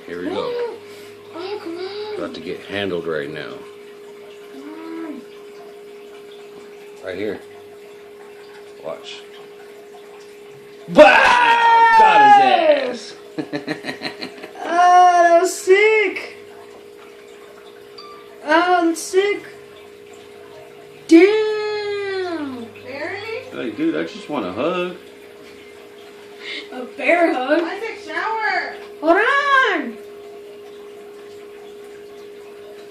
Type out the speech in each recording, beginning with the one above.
Here we go. Oh, come on. About to get handled right now. Come on. Right here. Watch. Wow! Got his ass. Ah, that was sick. Oh, that's sick. Damn. Barry? Hey, dude, I just want a hug. A bear hug? I take shower. Hold on.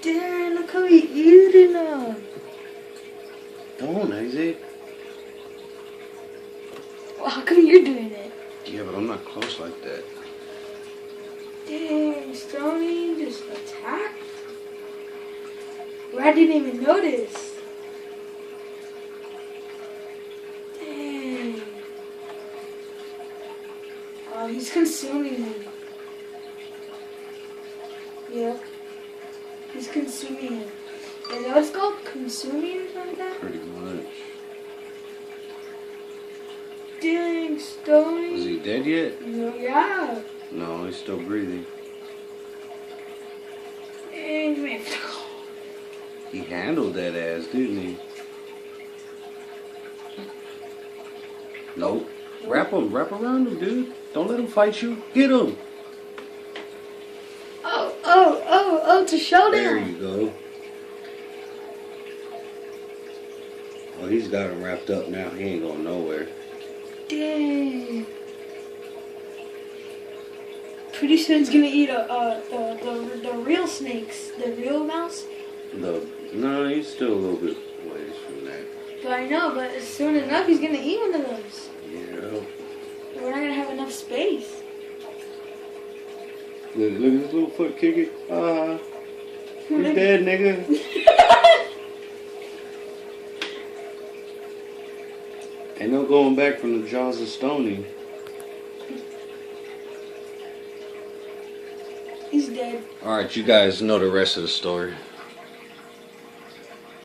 Damn, look how he eating them. Don't, Isaac. Well, how come you're doing it? Yeah, but I'm not close like that. Dang, Stony just attacked. Well, I didn't even notice. Dang. Oh, he's consuming him. Yep. He's consuming him. Is that what it's called? Consuming or something like that? Pretty much. Dang, Stony. Is he dead yet? No, yeah. No, he's still breathing. Dang, man. He handled that ass, didn't he? Nope. Wrap around him, dude. Don't let him fight you. Get him. Oh, to show There them. you go. Oh, he's got him wrapped up now. He ain't going nowhere. Dang. Pretty soon it's gonna eat the real snakes, the real mouse. No, he's still a little bit ways from that. But I know, but soon enough he's gonna eat one of those. Yeah. We're not gonna have enough space. Look at his little foot kick it. He's dead, nigga. Ain't no going back from the jaws of Stony. He's dead. Alright, you guys know the rest of the story.